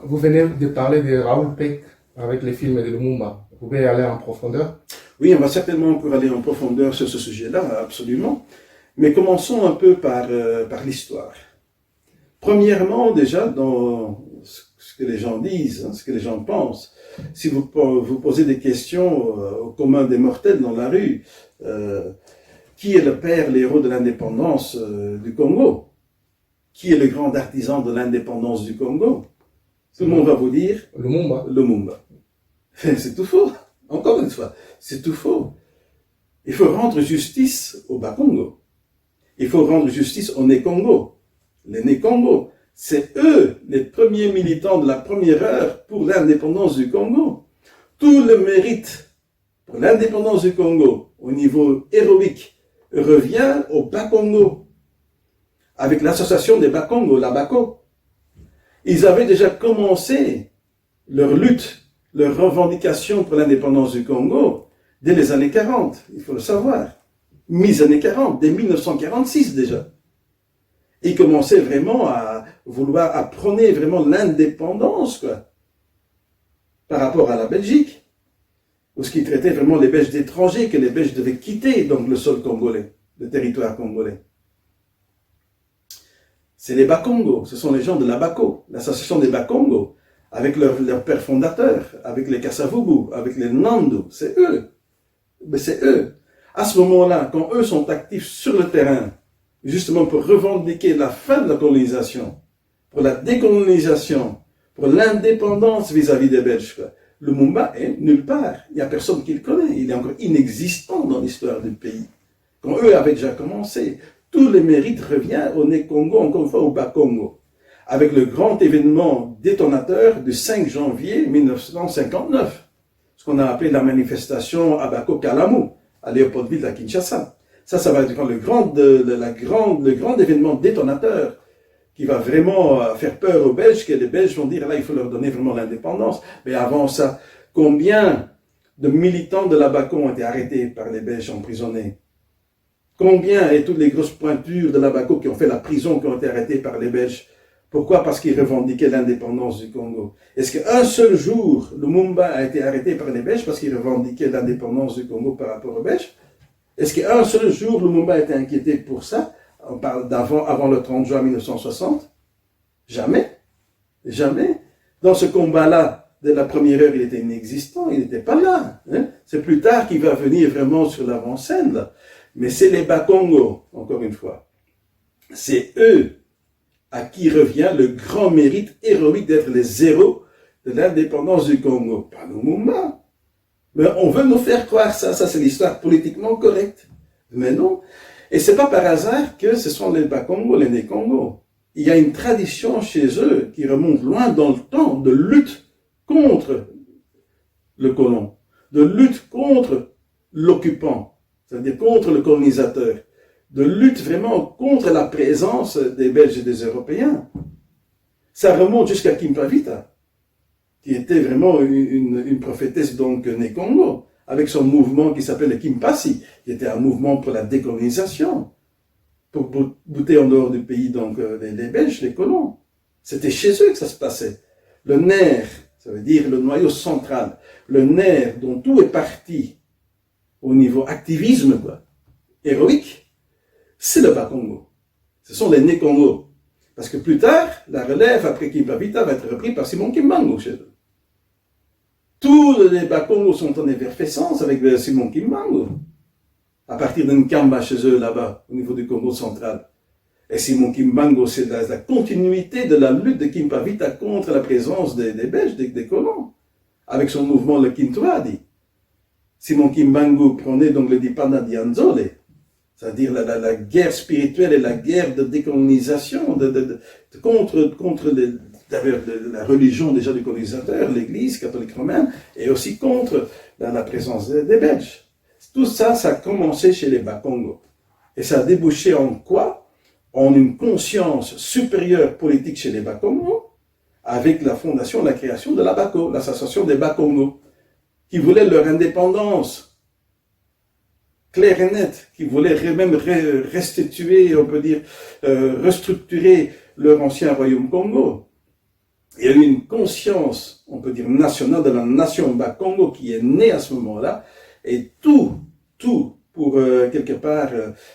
Vous venez de parler de Raoul Peck avec les films de Lumumba. Vous pouvez aller en profondeur? Oui, on va certainement pouvoir aller en profondeur sur ce sujet-là, absolument. Mais commençons un peu par l'histoire. Premièrement, déjà, dans ce que les gens disent, ce que les gens pensent, si vous posez des questions au commun des mortels dans la rue, qui est le père, l'héros de l'indépendance du Congo? Qui est le grand artisan de l'indépendance du Congo? Tout le monde va vous dire Lumumba. Lumumba. C'est tout faux. Encore une fois, c'est tout faux. Il faut rendre justice au Bas-Congo. Il faut rendre justice aux Né-Congo. Les Né-Congo, c'est eux les premiers militants de la première heure pour l'indépendance du Congo. Tout le mérite pour l'indépendance du Congo au niveau héroïque revient au Bas-Congo. Avec l'association des Bas-Congo, la BACO. Ils avaient déjà commencé leur lutte, leur revendication pour l'indépendance du Congo dès les années 40, il faut le savoir. Mi-années 40, dès 1946 déjà. Ils commençaient vraiment à vouloir prôner vraiment l'indépendance, quoi, par rapport à la Belgique, où ce qui traitait vraiment les Belges d'étrangers, que les Belges devaient quitter donc le sol congolais, le territoire congolais. C'est les Bas-Congo, ce sont les gens de la BACO, l'association des Bas-Congo, avec leur père fondateur, avec les Kassavubu, avec les Nandu, c'est eux. Mais c'est eux. À ce moment-là, quand eux sont actifs sur le terrain, justement pour revendiquer la fin de la colonisation, pour la décolonisation, pour l'indépendance vis-à-vis des Belges, Lumumba est nulle part. Il n'y a personne qui le connaît. Il est encore inexistant dans l'histoire du pays. Quand eux avaient déjà commencé, tout le mérite revient au Né-Congo, encore une fois au Bas-Congo, avec le grand événement détonateur du 5 janvier 1959, ce qu'on a appelé la manifestation à Bako-Kalamu, à Léopoldville, à Kinshasa. Ça va être le grand événement détonateur qui va vraiment faire peur aux Belges, que les Belges vont dire, là, il faut leur donner vraiment l'indépendance. Mais avant ça, combien de militants de la Bako ont été arrêtés par les Belges emprisonnés? Combien et toutes les grosses pointures de la Bako qui ont fait la prison, qui ont été arrêtés par les Belges? Pourquoi? Parce qu'ils revendiquaient l'indépendance du Congo. Est-ce qu'un seul jour, Lumumba a été arrêté par les Belges parce qu'il revendiquait l'indépendance du Congo par rapport aux Belges? Est-ce qu'un seul jour, Lumumba a été inquiété pour ça? On parle avant le 30 juin 1960? Jamais. Jamais. Dans ce combat-là, de la première heure, il était inexistant, il n'était pas là. C'est plus tard qu'il va venir vraiment sur l'avant-scène, là. Mais c'est les Bas-Congo, encore une fois. C'est eux à qui revient le grand mérite héroïque d'être les héros de l'indépendance du Congo. Pas Lumumba. Mais on veut nous faire croire ça. Ça, c'est l'histoire politiquement correcte. Mais non. Et c'est pas par hasard que ce sont les Bas-Congo, les Né-Congo. Il y a une tradition chez eux qui remonte loin dans le temps de lutte contre le colon, de lutte contre l'occupant, c'est-à-dire contre le colonisateur, de lutte vraiment contre la présence des Belges et des Européens. Ça remonte jusqu'à Kimpavita, qui était vraiment une prophétesse donc Né-Congo, avec son mouvement qui s'appelle le Kimpasi, qui était un mouvement pour la décolonisation, pour bouter en dehors du pays donc les Belges, les colons. C'était chez eux que ça se passait. Le nerf, ça veut dire le noyau central, le nerf dont tout est parti au niveau activisme, quoi, héroïque, c'est le Bas-Congo. Ce sont les Né-Congo. Parce que plus tard, la relève après Kimpavita va être reprise par Simon Kimbangu chez eux. Tous les Bas-Congo sont en effervescence avec Simon Kimbangu. À partir d'un Kamba chez eux là-bas, au niveau du Congo central. Et Simon Kimbangu, c'est la continuité de la lutte de Kimpavita contre la présence des Belges, des colons. Avec son mouvement le Kintwadi. Simon Kimbangu prenait donc le Dipana Dianzole, c'est-à-dire la guerre spirituelle et la guerre de décolonisation contre la religion déjà du colonisateur, l'Église catholique romaine, et aussi contre la présence des Belges. Tout ça, ça a commencé chez les Bas-Congo. Et ça a débouché en quoi? En une conscience supérieure politique chez les Bas-Congo, avec la fondation, la création de la BACO, l'association des Bas-Congo, qui voulaient leur indépendance claire et nette, qui voulaient même restituer, on peut dire, restructurer leur ancien royaume Congo. Il y a eu une conscience, on peut dire, nationale de la nation Bakongo qui est née à ce moment-là, et tout pour quelque part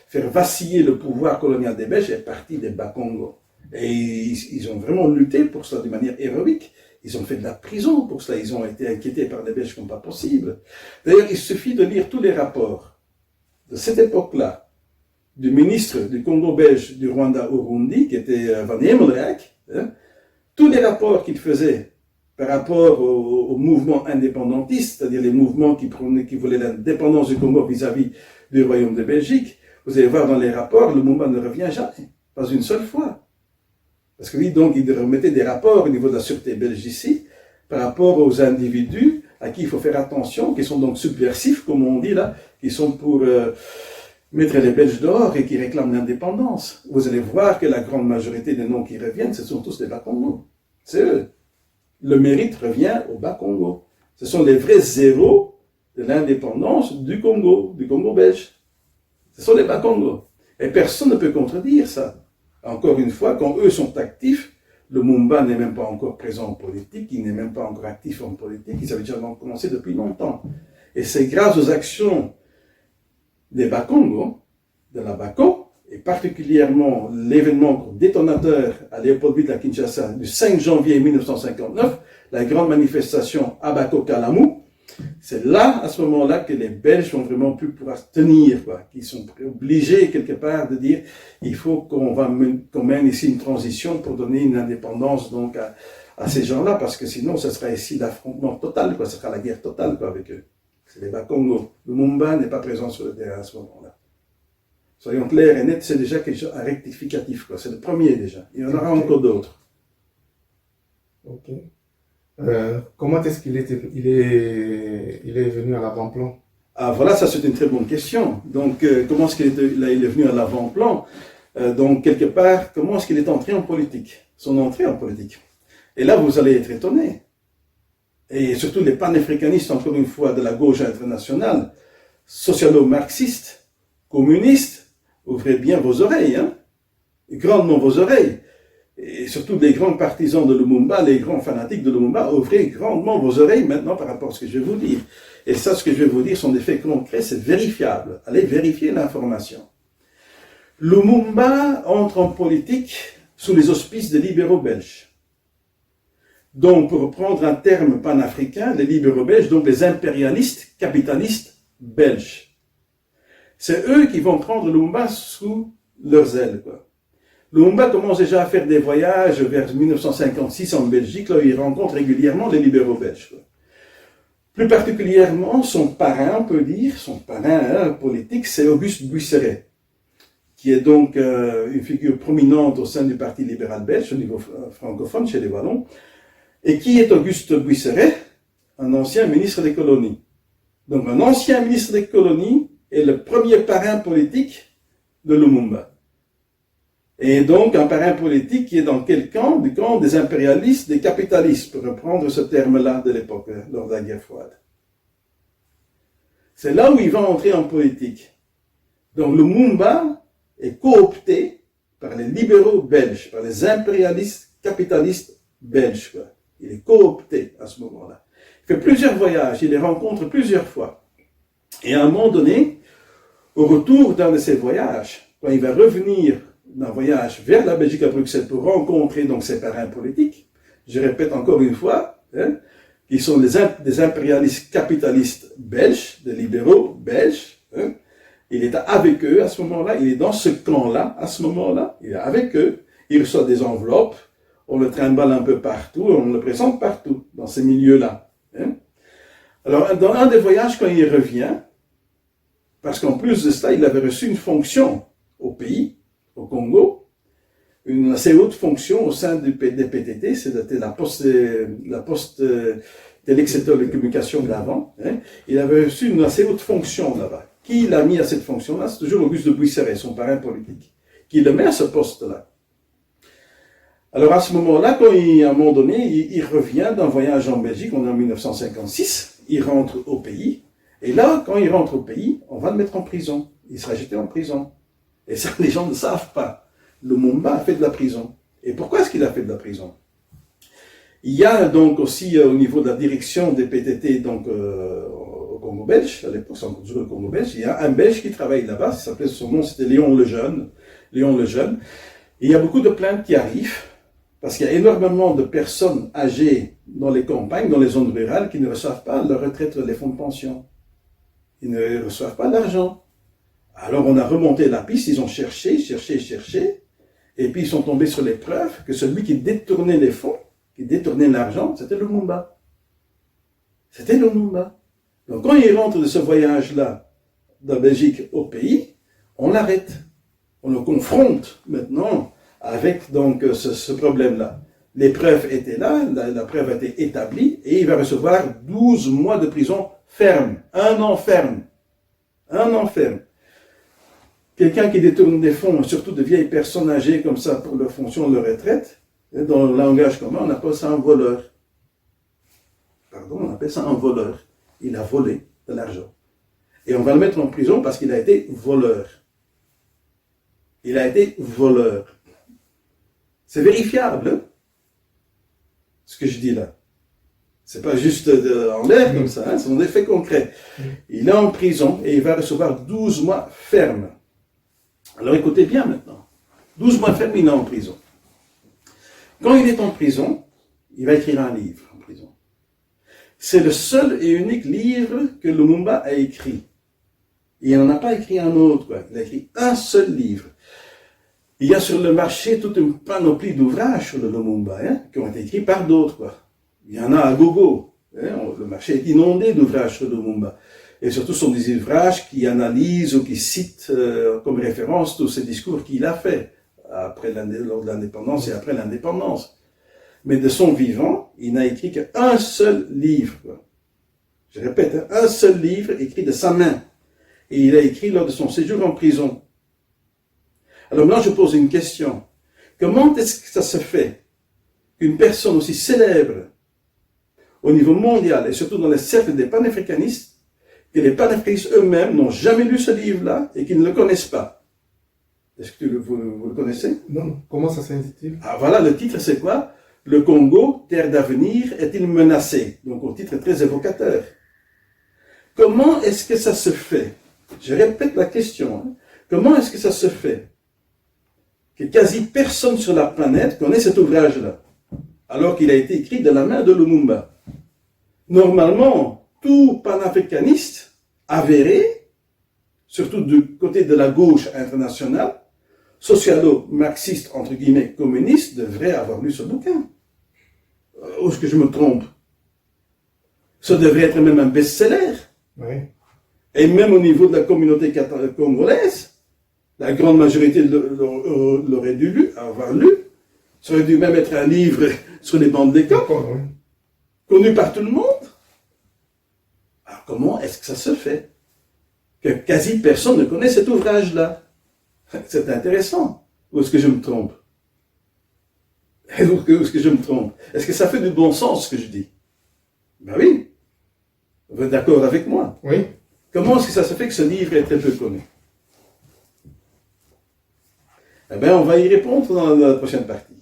faire vaciller le pouvoir colonial des Belges est parti des Bakongo. Et ils ont vraiment lutté pour ça de manière héroïque. Ils ont fait de la prison pour cela. Ils ont été inquiétés par les Belges comme pas possible. D'ailleurs, il suffit de lire tous les rapports de cette époque-là, du ministre du Congo belge du Rwanda au Burundi, qui était Van Hemelrijk, hein, tous les rapports qu'il faisait par rapport au mouvement indépendantiste, c'est-à-dire les mouvements qui voulaient l'indépendance du Congo vis-à-vis du Royaume de Belgique, vous allez voir dans les rapports, le mouvement ne revient jamais, pas une seule fois. Parce que oui, donc, il remettait des rapports au niveau de la sûreté belge ici, par rapport aux individus à qui il faut faire attention, qui sont donc subversifs, comme on dit là, qui sont pour mettre les Belges dehors et qui réclament l'indépendance. Vous allez voir que la grande majorité des noms qui reviennent, ce sont tous des Bakongo. C'est eux. Le mérite revient au Bas-Congo. Ce sont les vrais zéros de l'indépendance du Congo belge. Ce sont les Bas-Congo. Et personne ne peut contredire ça. Encore une fois, quand eux sont actifs, le Mumba n'est même pas encore présent en politique, il n'est même pas encore actif en politique, ils avaient déjà commencé depuis longtemps. Et c'est grâce aux actions des Bakongo, de la Bako, et particulièrement l'événement détonateur à Léopoldville à Kinshasa du 5 janvier 1959, la grande manifestation à Bako-Kalamou, c'est là, à ce moment-là, que les Belges ont vraiment pu pouvoir tenir, quoi. Qu'ils sont obligés, quelque part, de dire, il faut qu'on mène ici une transition pour donner une indépendance, donc, à ces gens-là, parce que sinon, ce sera ici l'affrontement total, quoi. Ce sera la guerre totale, quoi, avec eux. C'est les Bakongo. Le Mumba n'est pas présent sur le terrain à ce moment-là. Soyons clairs et nets, c'est déjà quelque chose, un rectificatif, quoi. C'est le premier, déjà. Il y en aura encore d'autres. Ok. Comment est-ce qu'il est venu à l'avant-plan? Ah, voilà, ça c'est une très bonne question. Donc, comment est-ce qu'il est venu à l'avant-plan? Donc, quelque part, comment est-ce qu'il est entré en politique? Son entrée en politique. Et là, vous allez être étonnés. Et surtout les panafricanistes, encore une fois, de la gauche internationale, socialo-marxistes, communistes, ouvrez bien vos oreilles, hein? Grandement vos oreilles. Et surtout les grands partisans de Lumumba, les grands fanatiques de Lumumba, ouvrez grandement vos oreilles maintenant par rapport à ce que je vais vous dire. Et ça, ce que je vais vous dire sont des faits concrets, c'est vérifiable. Allez vérifier l'information. Lumumba entre en politique sous les auspices des libéraux belges. Donc, pour reprendre un terme panafricain, les libéraux belges, donc les impérialistes, capitalistes belges. C'est eux qui vont prendre Lumumba sous leurs ailes, quoi. Lumumba commence déjà à faire des voyages vers 1956 en Belgique, là où il rencontre régulièrement les libéraux belges, quoi. Plus particulièrement, son parrain, on peut dire, son parrain politique, c'est Auguste Buisseret, qui est donc une figure prominente au sein du Parti libéral belge, au niveau francophone, chez les Wallons. Et qui est Auguste Buisseret? Un ancien ministre des colonies. Donc un ancien ministre des colonies est le premier parrain politique de Lumumba. Et donc un parrain politique qui est dans quel camp? Du camp des impérialistes, des capitalistes, pour reprendre ce terme-là de l'époque, lors de la guerre froide. C'est là où il va entrer en politique. Donc Lumumba est coopté par les libéraux belges, par les impérialistes capitalistes belges, quoi. Il est coopté à ce moment-là. Il fait plusieurs voyages, il les rencontre plusieurs fois. Et à un moment donné, au retour d'un de ces voyages, quand il va revenir d'un voyage vers la Belgique à Bruxelles pour rencontrer donc ses parrains politiques, je répète encore une fois, hein, qui sont des impérialistes capitalistes belges, des libéraux belges, hein. Il est avec eux à ce moment-là, il est dans ce camp-là à ce moment-là, il est avec eux, il reçoit des enveloppes, on le trimballe un peu partout, on le présente partout, dans ces milieux-là. Hein. Alors, dans un des voyages, quand il revient, parce qu'en plus de cela, il avait reçu une fonction au pays, au Congo, une assez haute fonction au sein des PTT, c'était la poste télécommunication d'avant. Hein. Il avait reçu une assez haute fonction là-bas. Qui l'a mis à cette fonction-là? C'est toujours Auguste de Buisseret, son parrain politique, qui le met à ce poste-là. Alors à ce moment-là, à un moment donné, il revient d'un voyage en Belgique, on est en 1956, il rentre au pays, et là, quand il rentre au pays, on va le mettre en prison. Il sera jeté en prison. Et ça, les gens ne savent pas. Lumumba a fait de la prison. Et pourquoi est-ce qu'il a fait de la prison? Il y a donc aussi au niveau de la direction des PTT, donc au Congo belge, à l'époque c'est encore toujours le Congo belge, il y a un Belge qui travaille là-bas, son nom c'était Léon Lejeune. Léon Lejeune. Et il y a beaucoup de plaintes qui arrivent, parce qu'il y a énormément de personnes âgées dans les campagnes, dans les zones rurales, qui ne reçoivent pas leur retraite, les fonds de pension. Ils ne reçoivent pas d'argent. Alors on a remonté la piste, ils ont cherché, et puis ils sont tombés sur les preuves que celui qui détournait les fonds, qui détournait l'argent, c'était Lumumba. C'était Lumumba. Donc quand il rentre de ce voyage-là, de Belgique au pays, on l'arrête. On le confronte maintenant avec donc ce problème-là. Les preuves étaient là, la preuve a été établie, et il va recevoir 12 mois de prison ferme. 1 an ferme. 1 an ferme. Quelqu'un qui détourne des fonds, surtout de vieilles personnes âgées comme ça pour leur fonction de retraite, dans le langage commun, on appelle ça un voleur. Pardon, on appelle ça un voleur. Il a volé de l'argent. Et on va le mettre en prison parce qu'il a été voleur. Il a été voleur. C'est vérifiable, hein, ce que je dis là. C'est pas juste en l'air comme ça, hein, ce sont des faits concrets. Il est en prison et il va recevoir 12 mois ferme. Alors écoutez bien maintenant. 12 mois ferme, il est en prison. Quand il est en prison, il va écrire un livre en prison. C'est le seul et unique livre que Lumumba a écrit. Et il n'en a pas écrit un autre, quoi. Il a écrit un seul livre. Il y a sur le marché toute une panoplie d'ouvrages sur le Lumumba, hein, qui ont été écrits par d'autres, quoi. Il y en a à gogo. Hein, le marché est inondé d'ouvrages sur le Lumumba. Et surtout, ce sont des ouvrages qui analysent ou qui citent comme référence tous ces discours qu'il a fait lors de l'indépendance et après l'indépendance. Mais de son vivant, il n'a écrit qu'un seul livre, quoi. Je répète, hein, un seul livre écrit de sa main. Et il a écrit lors de son séjour en prison. Alors maintenant, je pose une question. Comment est-ce que ça se fait qu'une personne aussi célèbre au niveau mondial, et surtout dans les cercles des panafricanistes, que les panafricanistes eux-mêmes n'ont jamais lu ce livre-là et qu'ils ne le connaissent pas? Est-ce que vous le connaissez? Non, comment ça s'intitule? Ah voilà, le titre c'est quoi? Le Congo, terre d'avenir, est-il menacé? Donc au titre très évocateur. Comment est-ce que ça se fait? Je répète la question. Hein. Comment est-ce que ça se fait que quasi personne sur la planète connaît cet ouvrage-là, alors qu'il a été écrit de la main de Lumumba? Normalement, tout panafricaniste avéré, surtout du côté de la gauche internationale, socialo-marxiste, entre guillemets, communiste, devrait avoir lu ce bouquin. Ou est-ce que je me trompe? Ça devrait être même un best-seller. Oui. Et même au niveau de la communauté congolaise, la grande majorité l'aurait dû avoir lu. Ça aurait dû même être un livre sur les bancs d'école, Oui. connu par tout le monde. Alors comment est-ce que ça se fait que quasi personne ne connaît cet ouvrage-là? C'est intéressant. Ou est-ce que je me trompe? Est-ce que je me trompe? Est-ce que ça fait du bon sens ce que je dis? Ben oui. Vous êtes d'accord avec moi? Oui. Comment est-ce que ça se fait que ce livre est très peu connu? Eh bien, on va y répondre dans la prochaine partie.